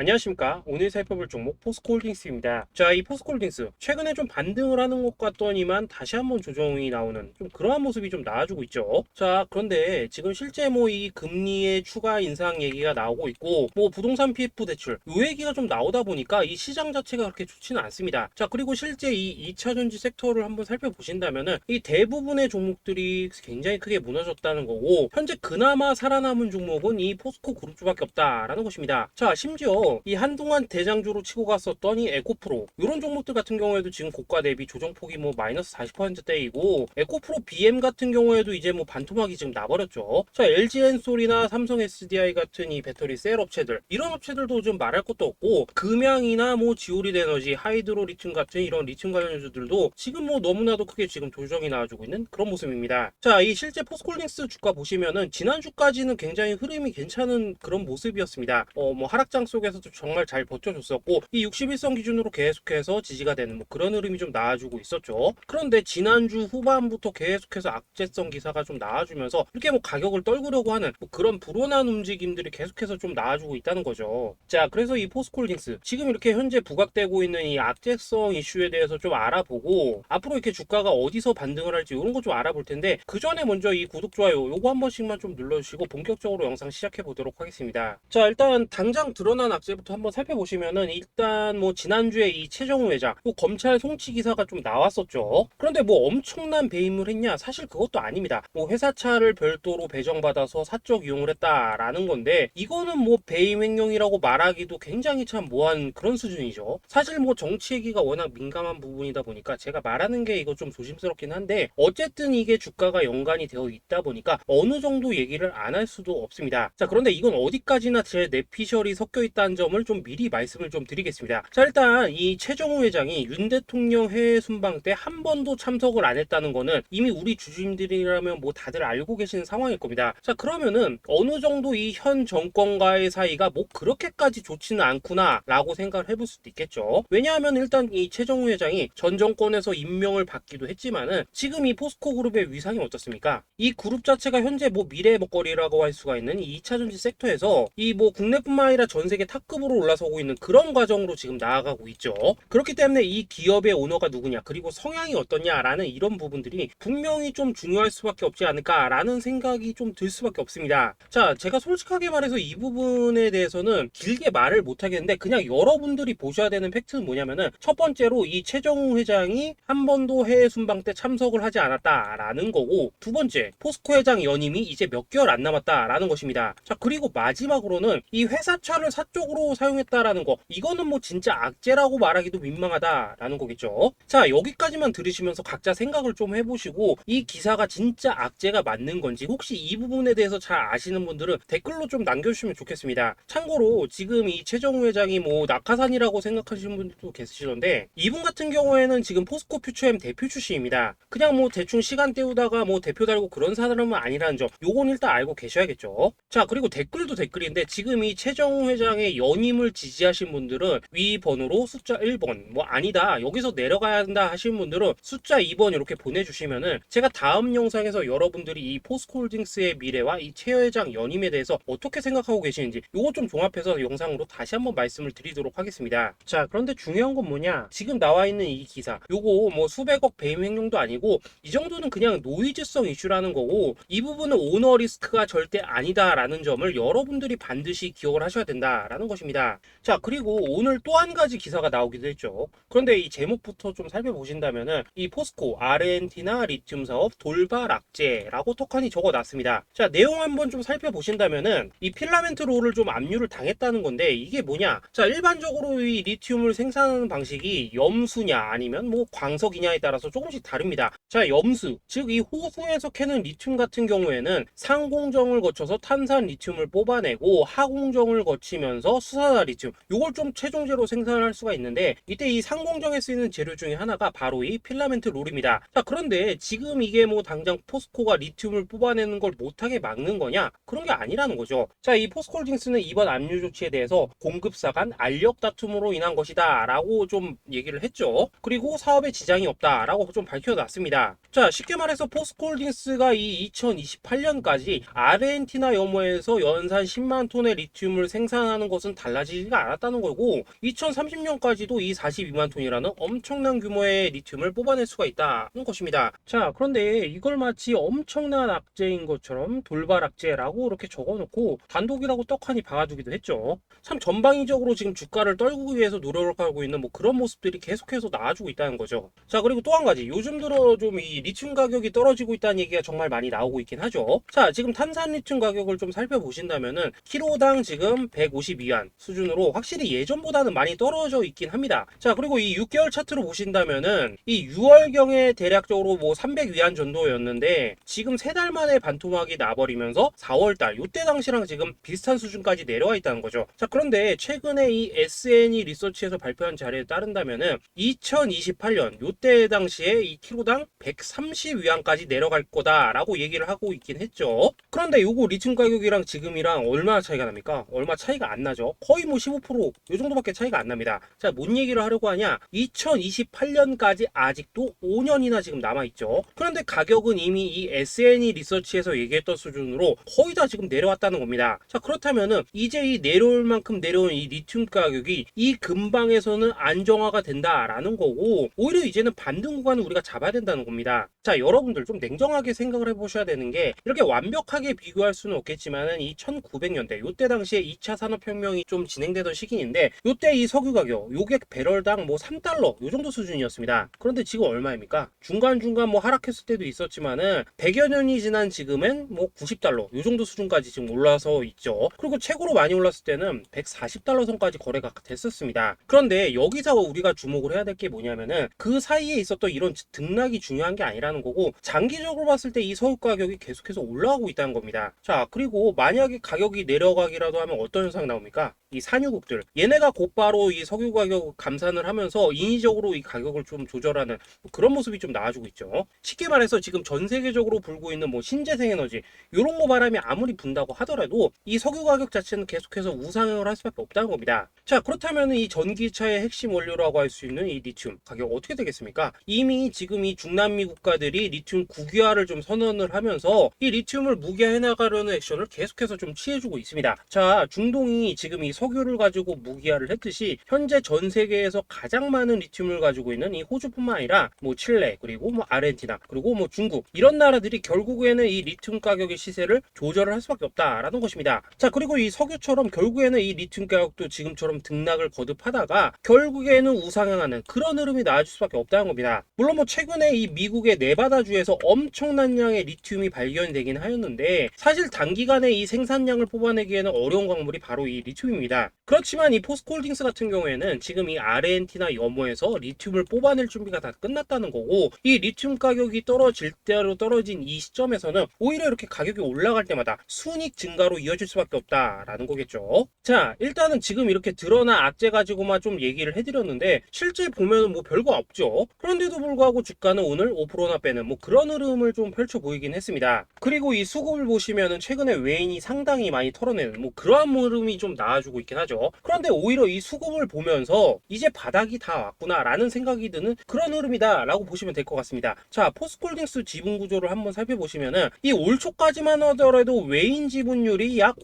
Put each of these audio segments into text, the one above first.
안녕하십니까. 오늘 살펴볼 종목 포스코홀딩스입니다. 자, 이 포스코홀딩스 최근에 좀 반등을 하는 것 같더니만 다시 한번 조정이 나오는 좀 그러한 모습이 좀 나와주고 있죠. 자, 그런데 지금 실제 뭐 이 금리의 추가 인상 얘기가 나오고 있고 뭐 부동산 PF 대출 요 얘기가 좀 나오다 보니까 이 시장 자체가 그렇게 좋지는 않습니다. 자, 그리고 실제 이 2차 전지 섹터를 한번 살펴보신다면은 이 대부분의 종목들이 굉장히 크게 무너졌다는 거고, 현재 그나마 살아남은 종목은 이 포스코 그룹주밖에 없다라는 것입니다. 자, 심지어 이 한동안 대장주로 치고 갔었던 이 에코프로 이런 종목들 같은 경우에도 지금 고가 대비 조정폭이 뭐 마이너스 40%대이고, 에코프로 BM 같은 경우에도 이제 뭐 반토막이 지금 나버렸죠. 자, LG엔솔이나 삼성 SDI 같은 이 배터리 셀 업체들, 이런 업체들도 좀 말할 것도 없고, 금양이나 뭐 지오리드 에너지, 하이드로 리튬 같은 이런 리튬 관련 주들도 지금 뭐 너무나도 크게 지금 조정이 나와주고 있는 그런 모습입니다. 자, 이 실제 포스코홀딩스 주가 보시면은 지난주까지는 굉장히 흐름이 괜찮은 그런 모습이었습니다. 뭐 하락장 속에서도 정말 잘 버텨줬었고, 이 61선 기준으로 계속해서 지지가 되는 뭐 그런 흐름이 좀 나와주고 있었죠. 그런데 지난주 후반부터 계속해서 악재성 기사가 좀 나와주면서 이렇게 뭐 가격을 떨구려고 하는 뭐 그런 불온한 움직임들이 계속해서 좀 나와주고 있다는 거죠. 자, 그래서 이 포스코홀딩스 지금 이렇게 현재 부각되고 있는 이 악재성 이슈에 대해서 좀 알아보고, 앞으로 이렇게 주가가 어디서 반등을 할지 이런 거 좀 알아볼 텐데, 그 전에 먼저 이 구독 좋아요 요거 한 번씩만 좀 눌러주시고 본격적으로 영상 시작해 보도록 하겠습니다. 자, 일단 당장 드러난 악재부터 한번 살펴보시면은, 일단 뭐 지난주에 이 최정우 회장 또 검찰 송치 기사가 좀 나왔었죠. 그런데 뭐 엄청난 배임을 했냐? 사실 그것도 아닙니다. 뭐 회사차를 별도로 배정받아서 사적 이용을 했다라는 건데, 이거는 뭐 배임 횡령이라고 말하기도 굉장히 참 모호한 그런 수준이죠. 사실 뭐 정치 얘기가 워낙 민감한 부분이다 보니까 제가 말하는 게 이거 좀 조심스럽긴 한데, 어쨌든 이게 주가가 연관이 되어 있다 보니까 어느 정도 얘기를 안 할 수도 없습니다. 자, 그런데 이건 어디까지나 제 뇌피셜이 섞여 있다는 점을 좀 미리 말씀을 좀 드리겠습니다. 자, 일단 이 최정우 회장이 윤 대통령 해외 순방 때 한 번도 참석을 안 했다는 거는 이미 우리 주주님들이라면 뭐 다들 알고 계시는 상황일 겁니다. 자, 그러면은 어느 정도 이 현 정권과의 사이가 뭐 그렇게까지 좋지는 않구나 라고 생각을 해볼 수도 있겠죠. 왜냐하면 일단 이 최정우 회장이 전 정권에서 임명을 받기도 했지만은 지금 이 포스코 그룹의 위상이 어떻습니까? 이 그룹 자체가 현재 뭐 미래 먹거리라고 할 수가 있는 이 2차 전지 섹터에서 이 뭐 국내뿐만 아니라 전 세계 탑급으로 올라서고 있는 그런 과정으로 지금 나아가고 있죠. 그렇기 때문에 이 기업의 오너가 누구냐, 그리고 성향이 어떠냐라는 이런 부분들이 분명히 좀 중요할 수밖에 없지 않을까라는 생각이 좀 들 수밖에 없습니다. 자, 제가 솔직하게 말해서 이 부분에 대해서는 길게 말을 못 하겠는데, 그냥 여러분들이 보셔야 되는 팩트는 뭐냐면은, 첫 번째로 이 최정우 회장이 한 번도 해외 순방 때 참석을 하지 않았다라는 거고, 두 번째, 포스코 회장 연임이 이제 몇 개월 안 남았다라는 것입니다. 자, 그리고 마지막으로는 이 회사차를 사적으로 사용했다라는 거, 이거는 뭐 진짜 악재라고 말하기도 민망하다라는 거겠죠. 자, 여기까지만 들으시면서 각자 생각을 좀 해보시고, 이 기사가 진짜 악재가 맞는 건지 혹시 이 부분에 대해서 잘 아시는 분들은 댓글로 좀 남겨주시면 좋겠습니다. 참고로 지금 이 최정우 회장이 뭐 낙하산이라고 생각하시는 분들도 계시던데, 이분 같은 경우에는 지금 포스코 퓨처엠 대표 출신입니다. 그냥 뭐 대충 시간 때우다가 뭐 대표 달고 그런 사람은 아니라는 점, 요건 일단 알고 계셔야겠죠. 자, 그리고 댓글도 댓글인데, 지금 이 최정우 회장의 연임을 지지하신 분들은 위 번호로 숫자 1번, 뭐 아니다 여기서 내려가야 한다 하시는 분들은 숫자 2번 이렇게 보내주시면은 제가 다음 영상에서 여러분들이 이 포스코홀딩스의 미래와 이 최 회장 연임에 대해서 어떻게 생각하고 계시는지 요거 좀 종합해서 영상으로 다시 한번 말씀을 드리도록 하겠습니다. 자, 그런데 중요한 건 뭐냐, 지금 나와 있는 이 기사 요거 뭐 수백억 배임 횡령도 아니고, 이 정도는 그냥 노이즈성 이슈라는 거고, 이 부분은 오너 리스크가 절대 아니다라는 점을 여러분들이 반드시 기억을 하셔야 된다라는 것입니다. 자, 그리고 오늘 또 한 가지 기사가 나오기도 했죠. 그런데 이 제목부터 좀 살펴보신다면은, 이 포스코 아르헨티나 리튬 사업 돌발 악재라고 톡하니 적어놨습니다. 자, 내용 한번 좀 살펴보신다면은, 이 필라멘트 롤을 좀 압류를 당했다는 건데, 이게 뭐냐? 자, 일반적으로 이 리튬을 생산하는 방식이 염수냐 아니면 뭐 광석이냐에 따라서 조금씩 다릅니다. 자, 염수, 즉 이 호수에서 캐는 리튬 같은 경우에는 상공정을 거쳐서 탄산 리튬을 뽑아내고, 하공정을 거치면서 수산화 리튬, 요걸 좀 최종재로 생산할 수가 있는데, 이때 이 상공정에 쓰이는 재료 중에 하나가 바로 이 필라멘트 롤입니다. 자, 그런데 지금 이게 뭐 당장 포스코가 리튬을 뽑아내는 걸 못하게 막는 거냐? 그런 게 아니라는 거죠. 자, 이 포스코홀딩스는 이번 압류 조치에 대해서 공급사 간 알력 다툼으로 인한 것이다 라고 좀 얘기를 했죠. 그리고 사업에 지장이 없다 라고 좀 밝혀놨습니다. 자, 쉽게 말해서 포스코홀딩스가 이 2028년까지 아르헨티나 염호에서 연산 10만 톤의 리튬을 생산하는 것은 상황은 달라지지가 않았다는 거고 2030년까지도 이 42만 톤이라는 엄청난 규모의 리튬을 뽑아낼 수가 있다는 것입니다. 자, 그런데 이걸 마치 엄청난 악재인 것처럼 돌발 악재라고 이렇게 적어놓고 단독이라고 떡하니 박아두기도 했죠. 참 전방위적으로 지금 주가를 떨구기 위해서 노력을 하고 있는 뭐 그런 모습들이 계속해서 나와주고 있다는 거죠. 자, 그리고 또 한 가지, 요즘 들어 좀 이 리튬 가격이 떨어지고 있다는 얘기가 정말 많이 나오고 있긴 하죠. 자, 지금 탄산 리튬 가격을 좀 살펴보신다면은 키로당 지금 152원 수준으로 확실히 예전보다는 많이 떨어져 있긴 합니다. 자, 그리고 이 6개월 차트로 보신다면은 이 6월경에 대략적으로 뭐 300위안 정도였는데 지금 3달 만에 반토막이 나버리면서 4월달 요때 당시랑 지금 비슷한 수준까지 내려와 있다는 거죠. 자, 그런데 최근에 이 SNE 리서치에서 발표한 자료에 따른다면은 2028년 요때 당시에 이 키로당 130위안까지 내려갈 거다라고 얘기를 하고 있긴 했죠. 그런데 요거 리튬 가격이랑 지금이랑 얼마나 차이가 납니까? 얼마 차이가 안 나죠. 거의 뭐 15%요 정도밖에 차이가 안 납니다. 자, 뭔 얘기를 하려고 하냐? 2028년까지 아직도 5년이나 지금 남아있죠. 그런데 가격은 이미 이 SNE 리서치에서 얘기했던 수준으로 거의 다 지금 내려왔다는 겁니다. 자, 그렇다면은 이제 이 내려올 만큼 내려온 이 리튬 가격이 이 근방에서는 안정화가 된다라는 거고 오히려 이제는 반등 구간을 우리가 잡아야 된다는 겁니다. 자, 여러분들 좀 냉정하게 생각을 해보셔야 되는 게 이렇게 완벽하게 비교할 수는 없겠지만은 이 1900년대 요때 당시에 2차 산업혁명이 좀 진행되던 시기인데 요때 이 석유 가격 요게 배럴당 뭐 3달러 요 정도 수준이었습니다. 그런데 지금 얼마입니까? 중간중간 뭐 하락했을 때도 있었지만은 100여 년이 지난 지금은 뭐 90달러 요 정도 수준까지 지금 올라서 있죠. 그리고 최고로 많이 올랐을 때는 140달러 선까지 거래가 됐었습니다. 그런데 여기서 우리가 주목을 해야 될 게 뭐냐면은 그 사이에 있었던 이런 등락이 중요한 게 아니라는 거고 장기적으로 봤을 때 이 석유 가격이 계속해서 올라가고 있다는 겁니다. 자, 그리고 만약에 가격이 내려가기라도 하면 어떤 현상이 나옵니까? 이 산유국들 얘네가 곧바로 이 석유 가격 감산을 하면서 인위적으로 이 가격을 좀 조절하는 그런 모습이 좀 나와주고 있죠. 쉽게 말해서 지금 전 세계적으로 불고 있는 뭐 신재생에너지 이런 거 바람이 아무리 분다고 하더라도 이 석유 가격 자체는 계속해서 우상향을 할 수밖에 없다는 겁니다. 자, 그렇다면 이 전기차의 핵심 원료라고 할 수 있는 이 리튬 가격 어떻게 되겠습니까? 이미 지금 이 중남미 국가들이 리튬 국유화를 좀 선언을 하면서 이 리튬을 무기화해 나가려는 액션을 계속해서 좀 취해주고 있습니다. 자, 중동이 지금 이 석유를 가지고 무기화를 했듯이 현재 전 세계에서 가장 많은 리튬을 가지고 있는 이 호주뿐만 아니라 뭐 칠레 그리고 뭐 아르헨티나 그리고 뭐 중국 이런 나라들이 결국에는 이 리튬 가격의 시세를 조절을 할 수밖에 없다라는 것입니다. 자, 그리고 이 석유처럼 결국에는 이 리튬 가격도 지금처럼 등락을 거듭하다가 결국에는 우상향하는 그런 흐름이 나아질 수밖에 없다는 겁니다. 물론 뭐 최근에 이 미국의 네바다주에서 엄청난 양의 리튬이 발견되긴 하였는데 사실 단기간에 이 생산량을 뽑아내기에는 어려운 광물이 바로 이 리튬입니다. 그렇지만 이 포스코홀딩스 같은 경우에는 지금 이 아르헨티나 염호에서 리튬을 뽑아낼 준비가 다 끝났다는 거고 이 리튬 가격이 떨어질 대로 떨어진 이 시점에서는 오히려 이렇게 가격이 올라갈 때마다 순익 증가로 이어질 수밖에 없다라는 거겠죠. 자, 일단은 지금 이렇게 드러난 악재 가지고만 좀 얘기를 해드렸는데 실제 보면은 뭐 별거 없죠. 그런데도 불구하고 주가는 오늘 5%나 빼는 뭐 그런 흐름을 좀 펼쳐 보이긴 했습니다. 그리고 이 수급을 보시면은 최근에 외인이 상당히 많이 털어내는 뭐 그러한 흐름이 좀 나와주고 있긴 하죠. 그런데 오히려 이 수급을 보면서 이제 바닥이 다 왔구나 라는 생각이 드는 그런 흐름이다 라고 보시면 될 것 같습니다. 자, 포스코홀딩스 지분 구조를 한번 살펴보시면은 이 올 초까지만 하더라도 외인 지분율이 약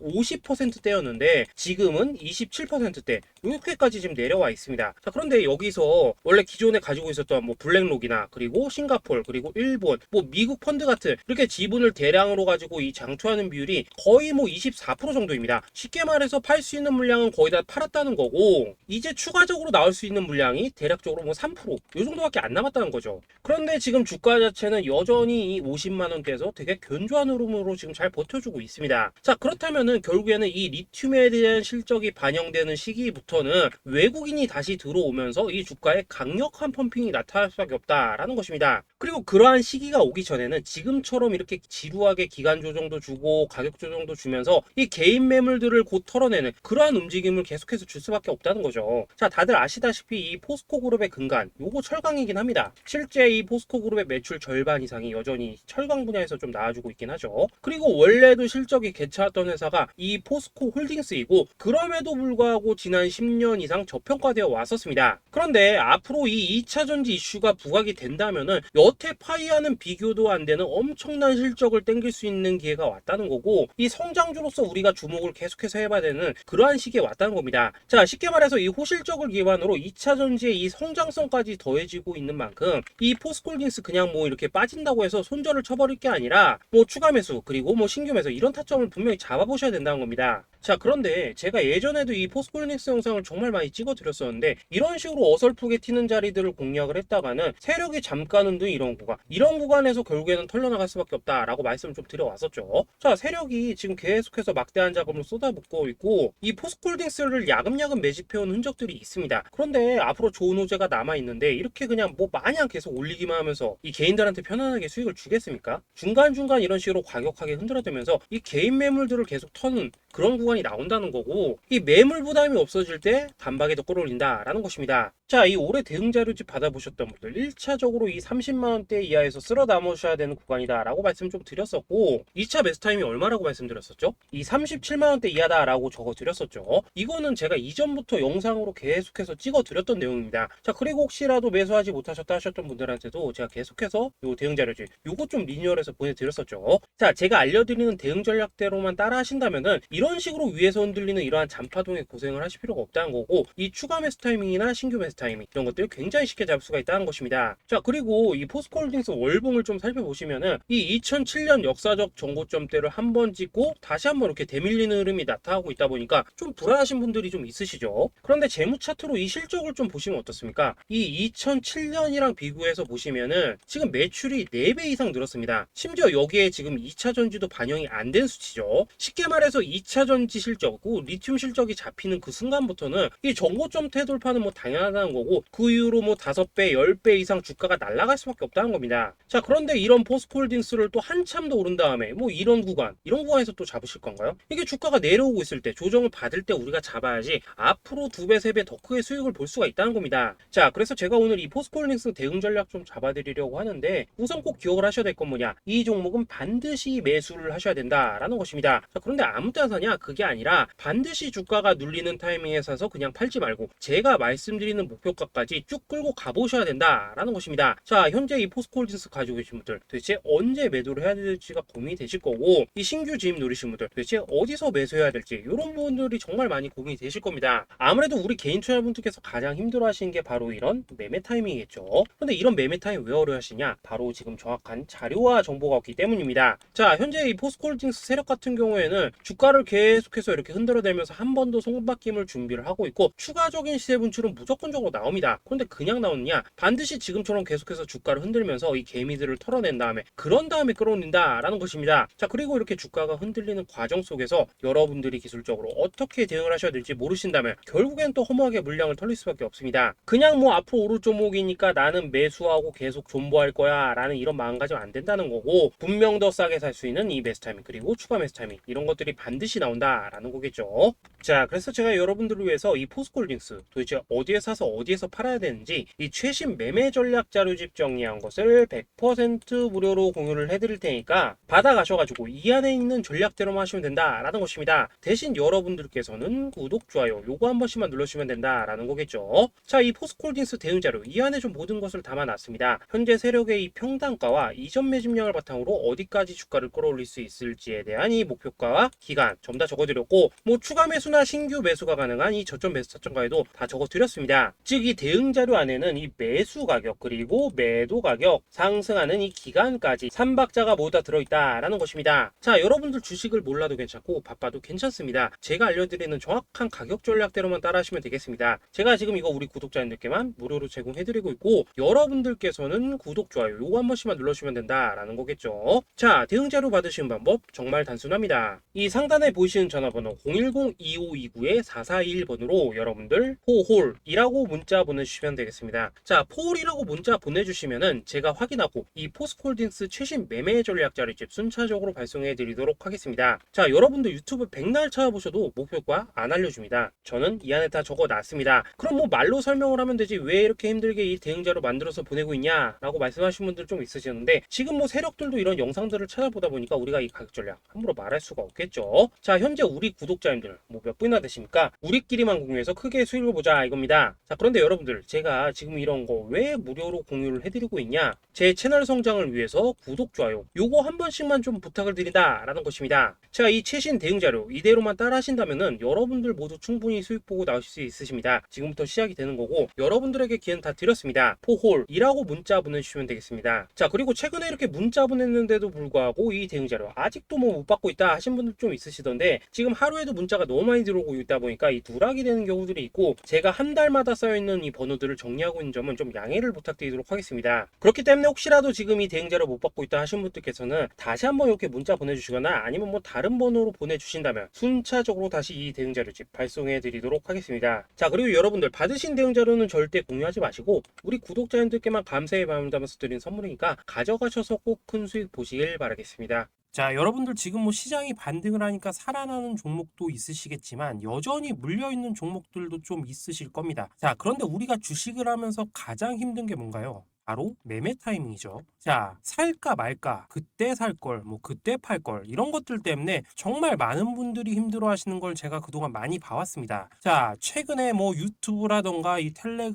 50%대였는데 지금은 27%대 이렇게까지 지금 내려와 있습니다. 자, 그런데 여기서 원래 기존에 가지고 있었던 뭐 블랙록이나 그리고 싱가폴 그리고 일본 뭐 미국 펀드 같은 이렇게 지분을 대량으로 가지고 이 장투하는 비율이 거의 뭐 24% 정도입니다. 쉽게 말해서 팔 수 있는 물량은 거의 다 팔았다는 거고 이제 추가적으로 나올 수 있는 물량이 대략적으로 뭐 3%이 정도밖에 안 남았다는 거죠. 그런데 지금 주가 자체는 여전히 이 50만 원대에서 되게 견조한 흐름으로 지금 잘 버텨주고 있습니다. 자, 그렇다면은 결국에는 이 리튬에 대한 실적이 반영되는 시기부터는 외국인이 다시 들어오면서 이 주가에 강력한 펌핑이 나타날 수밖에 없다라는 것입니다. 그리고 그러한 시기가 오기 전에는 지금처럼 이렇게 지루하게 기간 조정도 주고 가격 조정도 주면서 이 개인 매물들을 곧 털어내는 그러한 움직임을 계속해서 줄 수밖에 없다는 거죠. 자, 다들 아시다시피 이 포스코 그룹의 근간 요거 철강이긴 합니다. 실제 이 포스코 그룹의 매출 절반 이상이 여전히 철강 분야에서 좀 나와주고 있긴 하죠. 그리고 원래도 실적이 괜찮았던 회사가 이 포스코 홀딩스이고 그럼에도 불구하고 지난 10년 이상 저평가되어 왔었습니다. 그런데 앞으로 이 2차 전지 이슈가 부각이 된다면은 여태파이와는 비교도 안 되는 엄청난 실적을 땡길 수 있는 기회가 왔다는 거고, 이 성장주로서 우리가 주목을 계속해서 해봐야 되는 그러한 시기에 왔다는 겁니다. 자, 쉽게 말해서 이 호실적을 기반으로 2차 전지의 이 성장성까지 더해지고 있는 만큼 이 포스코홀딩스 그냥 뭐 이렇게 빠진다고 해서 손절을 쳐버릴 게 아니라 뭐 추가 매수 그리고 뭐 신규 매수 이런 타점을 분명히 잡아보셔야 된다는 겁니다. 자, 그런데 제가 예전에도 이 포스코홀딩스 영상을 정말 많이 찍어 드렸었는데, 이런 식으로 어설프게 튀는 자리들을 공략을 했다가는 세력이 잠가는 등 이런 구간에서 결국에는 털려나갈 수밖에 없다라고 말씀을 좀 드려왔었죠. 자, 세력이 지금 계속해서 막대한 자금을 쏟아붓고 있고 이 포스코홀딩스를 야금야금 매집해온 흔적들이 있습니다. 그런데 앞으로 좋은 호재가 남아있는데 이렇게 그냥 뭐 마냥 계속 올리기만 하면서 이 개인들한테 편안하게 수익을 주겠습니까? 중간중간 이런 식으로 과격하게 흔들어대면서 이 개인 매물들을 계속 터는 그런 구간이 나온다는 거고, 이 매물 부담이 없어질 때 단박에 더 끌어올린다라는 것입니다. 자, 이 올해 대응 자료집 받아보셨던 분들 1차적으로 이 30만원대 이하에서 쓸어 담으셔야 되는 구간이다라고 말씀 좀 드렸었고, 2차 매수 타임이 얼마라고 말씀드렸었죠? 이 37만원대 이하다라고 적어 드렸었죠. 이거는 제가 이전부터 영상으로 계속해서 찍어 드렸던 내용입니다. 자, 그리고 혹시라도 매수하지 못하셨다 하셨던 분들한테도 제가 계속해서 요 대응 자료집 요거 좀 리뉴얼해서 보내드렸었죠. 자, 제가 알려드리는 대응 전략대로만 따라 하신다면은 이런 식으로 위에서 흔들리는 이러한 잔파동에 고생을 하실 필요가 없다는 거고, 이 추가 매수 타이밍이나 신규 매수 타이밍 이런 것들을 굉장히 쉽게 잡을 수가 있다는 것입니다. 자, 그리고 이 포스코홀딩스 월봉을 좀 살펴보시면은 이 2007년 역사적 정고점대를 한번 찍고 다시 한번 이렇게 대밀리는 흐름이 나타나고 있다 보니까 좀 불안하신 분들이 좀 있으시죠. 그런데 재무 차트로 이 실적을 좀 보시면 어떻습니까? 이 2007년이랑 비교해서 보시면은 지금 매출이 4배 이상 늘었습니다. 심지어 여기에 지금 2차 전지도 반영이 안 된 수치죠. 쉽게 말해서 2차 전지 실적, 리튬 실적이 잡히는 그 순간부터는 이 정고점 태돌파는 뭐 당연하다는 거고, 그 이후로 뭐 5배, 10배 이상 주가가 날아갈 수밖에 없다는 겁니다. 자, 그런데 이런 포스코홀딩스를 또 한참 더 오른 다음에 뭐 이런 구간에서 또 잡으실 건가요? 이게 주가가 내려오고 있을 때, 조정을 받을 때 우리가 잡아야지 앞으로 2배, 3배 더 크게 수익을 볼 수가 있다는 겁니다. 자, 그래서 제가 오늘 이 포스코홀딩스 대응 전략 좀 잡아드리려고 하는데, 우선 꼭 기억을 하셔야 될 건 뭐냐, 이 종목은 반드시 매수를 하셔야 된다라는 것입니다. 자, 그런데 아무 때나 사냐? 그게 아니라 반드시 주가가 눌리는 타이밍에 사서 그냥 팔지 말고 제가 말씀드리는 목표가까지 쭉 끌고 가보셔야 된다라는 것입니다. 자, 현재 이 포스코홀딩스 가지고 계신 분들 도대체 언제 매도를 해야 될지가 고민이 되실 거고, 이 신규 진입 노리신 분들 도대체 어디서 매수해야 될지 이런 부분들이 정말 많이 고민이 되실 겁니다. 아무래도 우리 개인 투자분들께서 가장 힘들어 하시는 게 바로 이런 매매 타이밍이겠죠. 그런데 이런 매매 타이밍 왜 어려 하시냐? 바로 지금 정확한 자료와 정보가 없기 때문입니다. 자, 현재 이 포스코홀딩스 세력 같은 경우에는 주가를 계속해서 이렇게 흔들어대면서 한 번 더 손바뀜을 준비를 하고 있고, 추가적인 시세 분출은 무조건적으로 나옵니다. 그런데 그냥 나오느냐? 반드시 지금처럼 계속해서 주가를 흔들면서 이 개미들을 털어낸 다음에 그런 다음에 끌어올린다라는 것입니다. 자, 그리고 이렇게 주가가 흔들리는 과정 속에서 여러분들이 기술적으로 어떻게 대응을 하셔야 될지 모르신다면 결국엔 또 허무하게 물량을 털릴 수밖에 없습니다. 그냥 뭐 앞으로 오를 종목이니까 나는 매수하고 계속 존버할 거야 라는 이런 마음가짐 안 된다는 거고, 분명 더 싸게 살 수 있는 이 매수 타이밍 그리고 추가 매수 타이밍 이런 것들이 반드시 나온다라는 거겠죠. 자, 그래서 제가 여러분들을 위해서 이 포스코홀딩스 도대체 어디에 사서 어디에서 팔아야 되는지 이 최신 매매 전략 자료집 정리한 것을 100% 무료로 공유를 해드릴 테니까 받아가셔가지고 이 안에 있는 전략대로만 하시면 된다라는 것입니다. 대신 여러분들께서는 구독, 좋아요 요거 한 번씩만 눌러주시면 된다라는 거겠죠. 자, 이 포스코홀딩스 대응 자료 이 안에 좀 모든 것을 담아놨습니다. 현재 세력의 이 평단가와 이전 매집량을 바탕으로 어디까지 주가를 끌어올릴 수 있을지에 대한 이 목표가와 기간 전부 다 적어드렸고, 뭐 추가 매수나 신규 매수가 가능한 이 저점 매수 타점가에도 다 적어드렸습니다. 즉 이 대응 자료 안에는 이 매수 가격 그리고 매도 가격, 상승하는 이 기간까지 3박자가 모두 다 들어있다라는 것입니다. 자, 여러분들 주식을 몰라도 괜찮고 바빠도 괜찮습니다. 제가 알려드리는 정확한 가격 전략대로만 따라하시면 되겠습니다. 제가 지금 이거 우리 구독자님들께만 무료로 제공해드리고 있고, 여러분들께서는 구독, 좋아요 요거 한 번씩만 눌러주시면 된다라는 거겠죠. 자, 대응 자료 받으시는 방법 정말 단순합니다. 이 상단에 보이시는 전화번호 010-2529-4421번으로 여러분들 포홀이라고 문자 보내주시면 되겠습니다. 자, 포홀이라고 문자 보내주시면은 제가 확인하고 이 포스코홀딩스 최신 매매 전략 자료집 순차적으로 발송해 드리도록 하겠습니다. 자, 여러분들 유튜브 백날 찾아보셔도 목표가 안 알려줍니다. 저는 이 안에 다 적어놨습니다. 그럼 뭐 말로 설명을 하면 되지 왜 이렇게 힘들게 이 대응자로 만들어서 보내고 있냐 라고 말씀하신 분들 좀 있으시는데, 지금 뭐 세력들도 이런 영상들을 찾아보다 보니까 우리가 이 가격 전략 함부로 말할 수가 없겠죠. 자, 현재 우리 구독자님들 뭐 몇 분이나 되십니까? 우리끼리만 공유해서 크게 수익을 보자 이겁니다. 자, 그런데 여러분들 제가 지금 이런 거 왜 무료로 공유를 해드리고 하고 있냐? 제 채널 성장을 위해서 구독, 좋아요 요거 한 번씩만 좀 부탁을 드린다 라는 것입니다. 자, 이 최신 대응 자료 이대로만 따라 하신다면은 여러분들 모두 충분히 수익 보고 나오실 수 있으십니다. 지금부터 시작이 되는 거고 여러분들에게 기회는 다 드렸습니다. 포홀이라고 문자 보내주시면 되겠습니다. 자, 그리고 최근에 이렇게 문자 보냈는데도 불구하고 이 대응 자료 아직도 뭐 못 받고 있다 하신 분들 좀 있으시던데, 지금 하루에도 문자가 너무 많이 들어오고 있다 보니까 이 누락이 되는 경우들이 있고 제가 한 달마다 쌓여있는 이 번호들을 정리하고 있는 점은 좀 양해를 부탁드리도록 하겠습니다. 그렇기 때문에 혹시라도 지금 이 대응 자료 못 받고 있다 하신 분들께서는 다시 한번 이렇게 문자 보내주시거나 아니면 뭐 다른 번호로 보내주신다면 순차적으로 다시 이 대응 자료집 발송해 드리도록 하겠습니다. 자, 그리고 여러분들 받으신 대응 자료는 절대 공유하지 마시고 우리 구독자님들께만 감사의 마음을 담아서 드린 선물이니까 가져가셔서 꼭 큰 수익 보시길 바라겠습니다. 자, 여러분들 지금 뭐 시장이 반등을 하니까 살아나는 종목도 있으시겠지만 여전히 물려있는 종목들도 좀 있으실 겁니다. 자, 그런데 우리가 주식을 하면서 가장 힘든 게 뭔가요? 바로 매매 타이밍이죠. 자, 살까 말까, 그때 살 걸, 뭐 그때 팔 걸, 이런 것들 때문에 정말 많은 분들이 힘들어 하시는 걸 제가 그동안 많이 봐왔습니다. 자, 최근에 뭐 유튜브라던가 이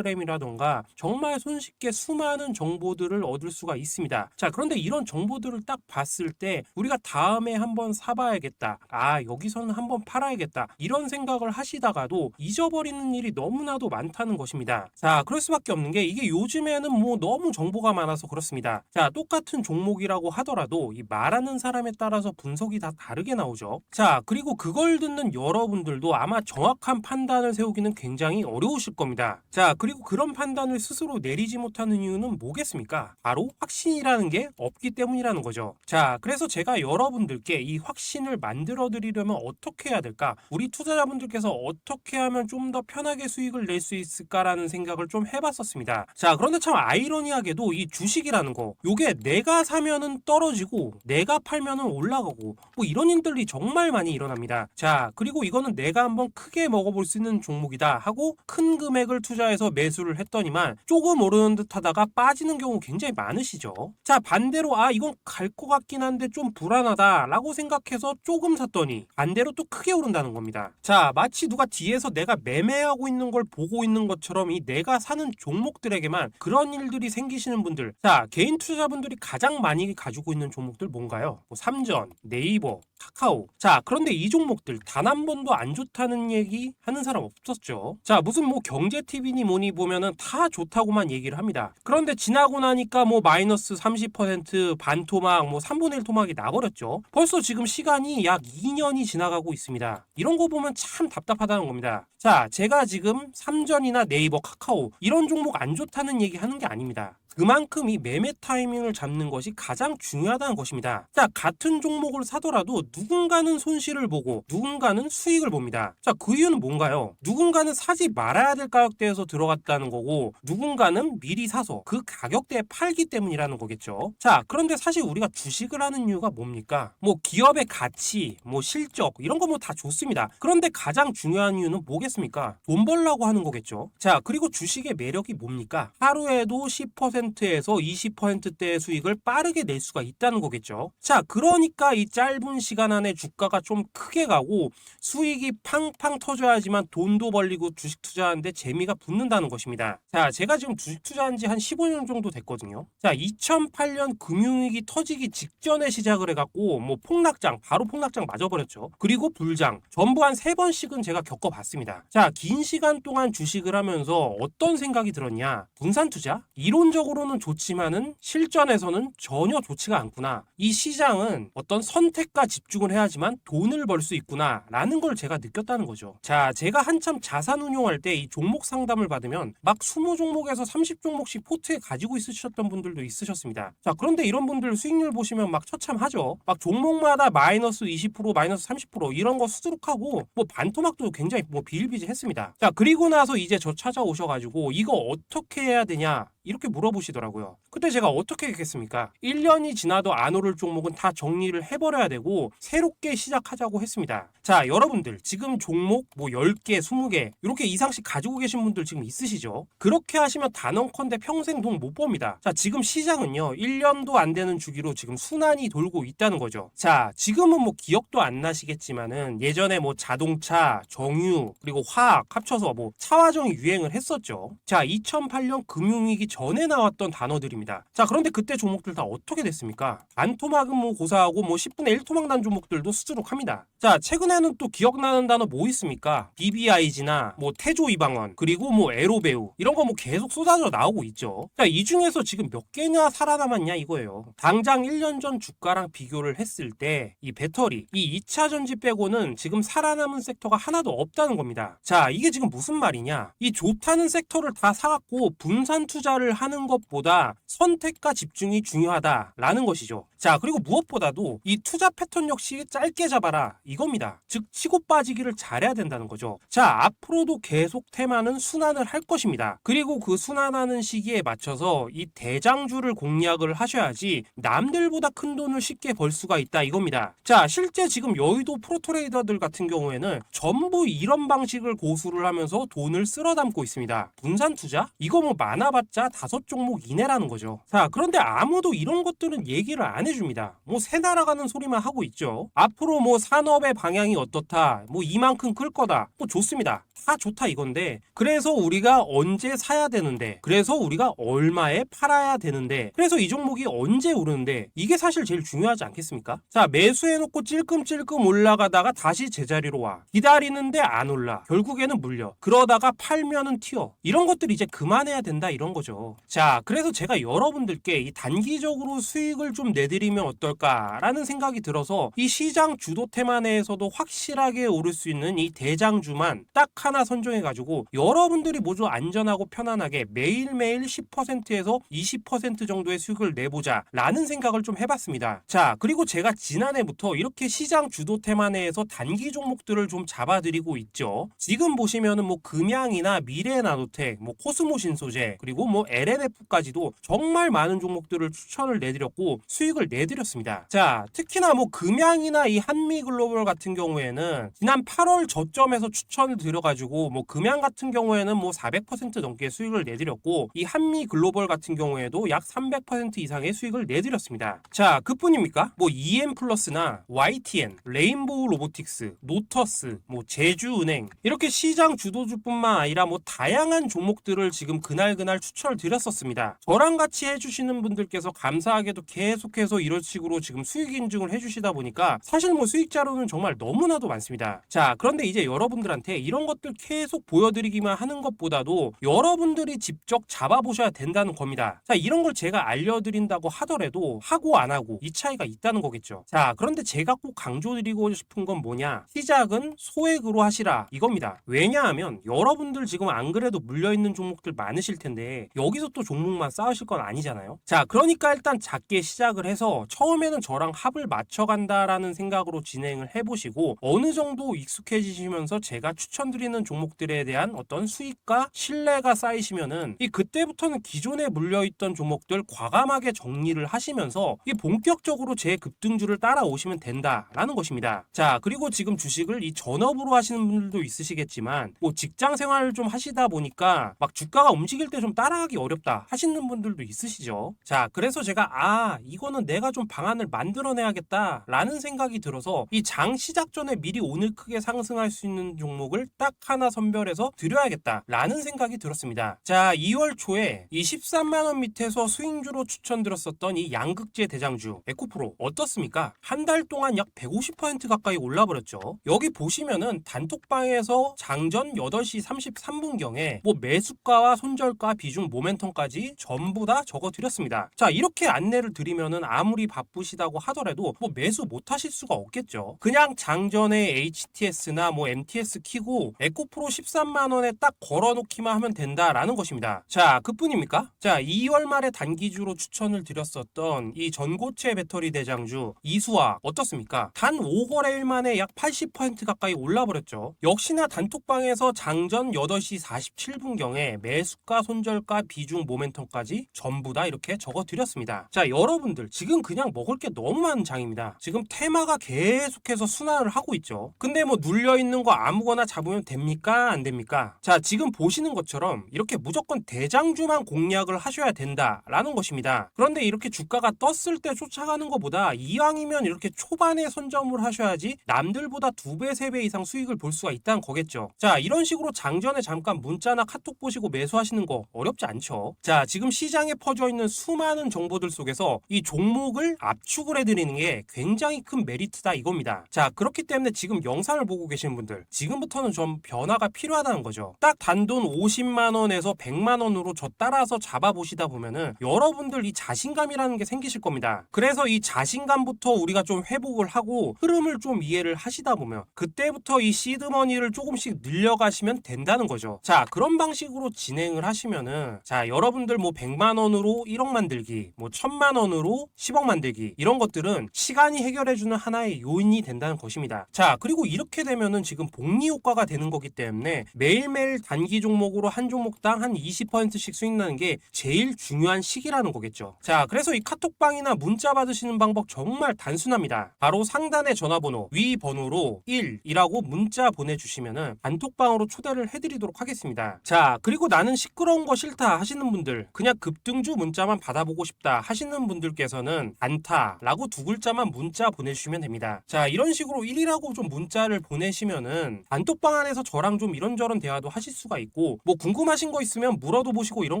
텔레그램이라던가 정말 손쉽게 수많은 정보들을 얻을 수가 있습니다. 자, 그런데 이런 정보들을 딱 봤을 때 우리가 다음에 한번 사봐야겠다, 아, 여기서는 한번 팔아야겠다, 이런 생각을 하시다가도 잊어버리는 일이 너무나도 많다는 것입니다. 자, 그럴 수밖에 없는 게 이게 요즘에는 뭐 너무 정보가 많아서 그렇습니다. 자, 똑같은 종목이라고 하더라도 이 말하는 사람에 따라서 분석이 다 다르게 나오죠. 자, 그리고 그걸 듣는 여러분들도 아마 정확한 판단을 세우기는 굉장히 어려우실 겁니다. 자, 그리고 그런 판단을 스스로 내리지 못하는 이유는 뭐겠습니까? 바로 확신이라는 게 없기 때문이라는 거죠. 자, 그래서 제가 여러분들께 이 확신을 만들어 드리려면 어떻게 해야 될까? 우리 투자자분들께서 어떻게 하면 좀 더 편하게 수익을 낼 수 있을까라는 생각을 좀 해봤었습니다. 자, 그런데 참 아이러니하게도 이 주식이라는 거, 요게 내가 사면은 떨어지고 내가 팔면은 올라가고 뭐 이런 일들이 정말 많이 일어납니다. 자, 그리고 이거는 내가 한번 크게 먹어볼 수 있는 종목이다 하고 큰 금액을 투자해서 매수를 했더니만 조금 오르는 듯 하다가 빠지는 경우 굉장히 많으시죠. 자, 반대로 아, 이건 갈 것 같긴 한데 좀 불안하다 라고 생각해서 조금 샀더니 반대로 또 크게 오른다는 겁니다. 자, 마치 누가 뒤에서 내가 매매하고 있는 걸 보고 있는 것처럼 이 내가 사는 종목들에게만 그런 일들이 생기시는 분들, 자, 개인 투자자분들이 가장 많이 가지고 있는 종목들 뭔가요? 뭐 삼전, 네이버, 카카오. 자, 그런데 이 종목들 단 한 번도 안 좋다는 얘기 하는 사람 없었죠. 자, 무슨 뭐 경제TV니 뭐니 보면은 다 좋다고만 얘기를 합니다. 그런데 지나고 나니까 뭐 마이너스 30% 반토막, 뭐 3분의 1 토막이 나버렸죠. 벌써 지금 시간이 약 2년이 지나가고 있습니다. 이런 거 보면 참 답답하다는 겁니다. 자, 제가 지금 삼전이나 네이버, 카카오 이런 종목 안 좋다는 얘기 하는 게 아닙니다. 그만큼 이 매매 타이밍을 잡는 것이 가장 중요하다는 것입니다. 자, 같은 종목을 사더라도 누군가는 손실을 보고 누군가는 수익을 봅니다. 자, 그 이유는 뭔가요? 누군가는 사지 말아야 될 가격대에서 들어갔다는 거고 누군가는 미리 사서 그 가격대에 팔기 때문이라는 거겠죠. 자, 그런데 사실 우리가 주식을 하는 이유가 뭡니까? 뭐 기업의 가치, 뭐 실적 이런 거 뭐 다 좋습니다. 그런데 가장 중요한 이유는 뭐겠습니까? 돈 벌려고 하는 거겠죠. 자, 그리고 주식의 매력이 뭡니까? 하루에도 10%에서 20%대의 수익을 빠르게 낼 수가 있다는 거겠죠. 자, 그러니까 이 짧은 시간 안에 주가가 좀 크게 가고 수익이 팡팡 터져야지만 돈도 벌리고 주식 투자하는데 재미가 붙는다는 것입니다. 자, 제가 지금 주식 투자한 지 한 15년 정도 됐거든요. 자, 2008년 금융위기 터지기 직전에 시작을 해갖고 뭐 폭락장, 바로 폭락장 맞아버렸죠. 그리고 불장, 전부 한 3번씩은 제가 겪어봤습니다. 자, 긴 시간 동안 주식을 하면서 어떤 생각이 들었냐? 분산 투자? 이론적으로는 좋지만은 실전에서는 전혀 좋지가 않구나. 이 시장은 어떤 선택과 집중을 해야지만 돈을 벌 수 있구나 라는 걸 제가 느꼈다는 거죠. 자, 제가 한참 자산 운용할 때 이 종목 상담을 받으면 막 20종목에서 30종목씩 포트에 가지고 있으셨던 분들도 있으셨습니다. 자, 그런데 이런 분들 수익률 보시면 막 처참하죠. 막 종목마다 마이너스 20%, 마이너스 30% 이런 거 수두룩하고 뭐 반토막도 굉장히 뭐 비일비재했습니다. 자, 그리고 나서 이제 저 찾아오셔가지고 이거 어떻게 해야 되냐 이렇게 물어보시더라고요. 그때 제가 어떻게 했겠습니까? 1년이 지나도 안 오를 종목은 다 정리를 해버려야 되고 새롭게 시작하자고 했습니다. 자, 여러분들 지금 종목 뭐 10개, 20개 이렇게 이상씩 가지고 계신 분들 지금 있으시죠? 그렇게 하시면 단언컨대 평생 돈 못 법니다. 자, 지금 시장은요 1년도 안 되는 주기로 지금 순환이 돌고 있다는 거죠. 자, 지금은 뭐 기억도 안 나시겠지만은 예전에 뭐 자동차, 정유 그리고 화학 합쳐서 뭐 차화정이 유행을 했었죠. 자, 2008년 금융위기 전에 나왔던 단어들입니다. 자, 그런데 그때 종목들 다 어떻게 됐습니까? 반토막은 뭐 고사하고 뭐 10분의 1토막 난 종목들도 수두룩합니다. 자, 최근에는 또 기억나는 단어 뭐 있습니까? BBIG나 뭐 태조 이방원, 그리고 뭐 에로배우, 이런 거 뭐 계속 쏟아져 나오고 있죠. 자, 이 중에서 지금 몇 개냐 살아남았냐 이거예요. 당장 1년 전 주가랑 비교를 했을 때 이 배터리, 이 2차 전지 빼고는 지금 살아남은 섹터가 하나도 없다는 겁니다. 자, 이게 지금 무슨 말이냐? 이 좋다는 섹터를 다 사갖고 분산 투자를 하는 것보다 선택과 집중이 중요하다라는 것이죠. 자, 그리고 무엇보다도 이 투자 패턴 역시 짧게 잡아라 이겁니다. 즉 치고 빠지기를 잘해야 된다는 거죠. 자, 앞으로도 계속 테마는 순환을 할 것입니다. 그리고 그 순환하는 시기에 맞춰서 이 대장주를 공략을 하셔야지 남들보다 큰 돈을 쉽게 벌 수가 있다 이겁니다. 자, 실제 지금 여의도 프로트레이더들 같은 경우에는 전부 이런 방식을 고수를 하면서 돈을 쓸어 담고 있습니다. 분산 투자? 이거 뭐 많아봤자 5종목 이내라는 거죠. 자, 그런데 아무도 이런 것들은 얘기를 안 해줍니다. 뭐 새 날아가는 소리만 하고 있죠. 앞으로 뭐 산업의 방향이 어떻다, 뭐 이만큼 클 거다, 뭐 좋습니다. 다 좋다 이건데, 그래서 우리가 언제 사야 되는데, 그래서 우리가 얼마에 팔아야 되는데, 그래서 이 종목이 언제 오르는데, 이게 사실 제일 중요하지 않겠습니까? 자, 매수해놓고 찔끔찔끔 올라가다가 다시 제자리로 와, 기다리는데 안 올라, 결국에는 물려, 그러다가 팔면은 튀어. 이런 것들 이제 그만해야 된다 이런 거죠. 자, 그래서 제가 여러분들께 이 단기적으로 수익을 좀 내드리면 어떨까라는 생각이 들어서 이 시장 주도 테마 내에서도 확실하게 오를 수 있는 이 대장주만 딱 하나 선정해가지고 여러분들이 모두 안전하고 편안하게 매일매일 10%에서 20% 정도의 수익을 내보자 라는 생각을 좀 해봤습니다. 자, 그리고 제가 지난해부터 이렇게 시장 주도 테마 내에서 단기 종목들을 좀 잡아드리고 있죠. 지금 보시면은 뭐 금양이나 미래나노텍, 뭐 코스모신소재, 그리고 뭐 LNF까지도 정말 많은 종목들을 추천을 내드렸고 수익을 내드렸습니다. 자, 특히나 뭐 금양이나 이 한미글로벌 같은 경우에는 지난 8월 저점에서 추천을 드려가지고 뭐 금양 같은 경우에는 뭐 400% 넘게 수익을 내드렸고 이 한미글로벌 같은 경우에도 약 300% 이상의 수익을 내드렸습니다. 자, 그뿐입니까? 뭐 EM플러스나 YTN, 레인보우 로보틱스, 노터스, 뭐 제주은행, 이렇게 시장 주도주뿐만 아니라 뭐 다양한 종목들을 지금 그날 추천을 드렸었습니다. 저랑 같이 해주시는 분들께서 감사하게도 계속해서 이런 식으로 지금 수익 인증을 해주시다 보니까 사실 뭐 수익 자료는 정말 너무나도 많습니다. 자, 그런데 이제 여러분들한테 이런 것들 계속 보여드리기만 하는 것보다도 여러분들이 직접 잡아보셔야 된다는 겁니다. 자, 이런 걸 제가 알려드린다고 하더라도 하고 안 하고 이 차이가 있다는 거겠죠. 자, 그런데 제가 꼭 강조드리고 싶은 건 뭐냐, 시작은 소액으로 하시라 이겁니다. 왜냐하면 여러분들 지금 안 그래도 물려있는 종목들 많으실 텐데 여기서 또 종목만 쌓으실 건 아니잖아요. 자, 그러니까 일단 작게 시작을 해서 처음에는 저랑 합을 맞춰간다라는 생각으로 진행을 해보시고 어느 정도 익숙해지시면서 제가 추천드리는 종목들에 대한 어떤 수익과 신뢰가 쌓이시면은 그때부터는 기존에 물려있던 종목들 과감하게 정리를 하시면서 본격적으로 제 급등주를 따라오시면 된다라는 것입니다. 자, 그리고 지금 주식을 이 전업으로 하시는 분들도 있으시겠지만 뭐 직장 생활을 좀 하시다 보니까 막 주가가 움직일 때 좀 따라가기 어렵다 하시는 분들도 있으시죠. 자, 그래서 제가 이거는 내가 좀 방안을 만들어내야겠다 라는 생각이 들어서 이 장 시작 전에 미리 오늘 크게 상승할 수 있는 종목을 딱 하나 선별해서 드려야겠다 라는 생각이 들었습니다. 자, 2월 초에 이 13만원 밑에서 스윙주로 추천드렸었던 이 양극재 대장주 에코프로 어떻습니까? 한 달 동안 약 150% 가까이 올라버렸죠. 여기 보시면은 단톡방에서 장전 8시 33분경에 뭐 매수가와 손절가 비중 모멘텀까지 전부 다 적어드렸습니다. 자, 이렇게 안내를 드리면은 아무리 바쁘시다고 하더라도 뭐 매수 못 하실 수가 없겠죠. 그냥 장전에 HTS나 뭐 MTS 키고 에코프로 13만원에 딱 걸어놓기만 하면 된다라는 것입니다. 자, 그뿐입니까? 자, 2월 말에 단기주로 추천을 드렸었던 이 전고체 배터리 대장주 이수화 어떻습니까? 단 5거래일 만에 약 80% 가까이 올라버렸죠. 역시나 단톡방에서 장전 8시 47분경에 매수가 손절가 비중 모멘텀까지 전부 다 이렇게 적어드렸습니다. 자, 여러분들 지금 그냥 먹을 게 너무 많은 장입니다. 지금 테마가 계속해서 순환을 하고 있죠. 근데 뭐 눌려있는 거 아무거나 잡으면 됩니까? 안 됩니까? 자, 지금 보시는 것처럼 이렇게 무조건 대장주만 공략을 하셔야 된다라는 것입니다. 그런데 이렇게 주가가 떴을 때 쫓아가는 것보다 이왕이면 이렇게 초반에 선점을 하셔야지 남들보다 2배, 3배 이상 수익을 볼 수가 있다는 거겠죠. 자, 이런 식으로 장전에 잠깐 문자나 카톡 보시고 매수하시는 거 어렵지 않죠? 많죠. 자, 지금 시장에 퍼져 있는 수많은 정보들 속에서 이 종목을 압축을 해드리는 게 굉장히 큰 메리트다 이겁니다. 자, 그렇기 때문에 지금 영상을 보고 계시는 분들, 지금부터는 좀 변화가 필요하다는 거죠. 딱 단돈 50만 원에서 100만 원으로 저 따라서 잡아보시다 보면은 여러분들 이 자신감이라는 게 생기실 겁니다. 그래서 이 자신감부터 우리가 좀 회복을 하고 흐름을 좀 이해를 하시다 보면 그때부터 이 시드머니를 조금씩 늘려가시면 된다는 거죠. 자, 그런 방식으로 진행을 하시면은, 자, 여러분들 뭐 100만 원으로 1억 만들기, 뭐 1000만 원으로 10억 만들기, 이런 것들은 시간이 해결해주는 하나의 요인이 된다는 것입니다. 자, 그리고 이렇게 되면은 지금 복리 효과가 되는 거기 때문에 매일매일 단기 종목으로 한 종목당 한 20%씩 수익 나는 게 제일 중요한 시기라는 거겠죠. 자, 그래서 이 카톡방이나 문자 받으시는 방법 정말 단순합니다. 바로 상단의 전화번호, 위 번호로 1이라고 문자 보내주시면은 단톡방으로 초대를 해드리도록 하겠습니다. 자, 그리고 나는 시끄러운 거 싫다 하시는 분들, 그냥 급등주 문자만 받아보고 싶다 하시는 분들께서는 안타라고 두 글자만 문자 보내주시면 됩니다. 자, 이런 식으로 1이라고 좀 문자를 보내시면은 단톡방 안에서 저랑 좀 이런저런 대화도 하실 수가 있고, 뭐 궁금하신 거 있으면 물어도 보시고 이런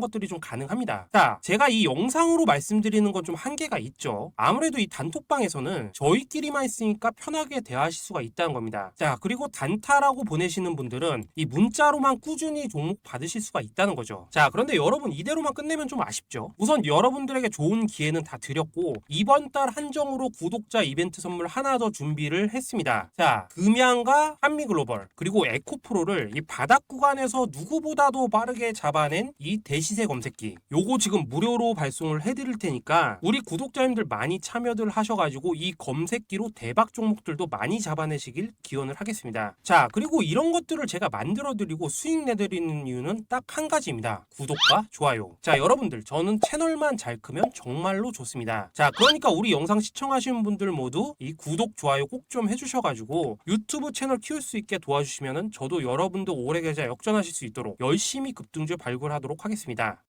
것들이 좀 가능합니다. 자, 제가 이 영상으로 말씀드리는 건 좀 한계가 있죠. 아무래도 이 단톡방에서는 저희끼리만 있으니까 편하게 대화하실 수가 있다는 겁니다. 자, 그리고 단타라고 보내시는 분들은 이 문자로만 꾸준히 종목 받으실 수가 있다는 거죠. 자, 그런데 여러분 이대로만 끝내면 좀 아쉽죠. 우선 여러분들에게 좋은 기회는 다 드렸고, 이번 달 한정으로 구독자 이벤트 선물 하나 더 준비를 했습니다. 자, 금양과 한미글로벌 그리고 에코프로를 이 바닥 구간에서 누구보다도 빠르게 잡아낸 이 대시세 검색기, 요거 지금 무료로 발송을 해드릴 테니까 우리 구독자님들 많이 참여들 하셔가지고 이 검색기로 대박 종목들도 많이 잡아내시길 기원을 하겠습니다. 자, 그리고 이런 것들을 제가 만들어드리고 수익 내드리는 이유는 딱 한 가지입니다. 구독과 좋아요. 자, 여러분들, 저는 채널만 잘 크면 정말로 좋습니다. 자, 그러니까 우리 영상 시청하시는 분들 모두 이 구독, 좋아요 꼭 좀 해주셔가지고 유튜브 채널 키울 수 있게 도와주시면은 저도 여러분도 오래 계좌 역전하실 수 있도록 열심히 급등주 발굴하도록 하겠습니다.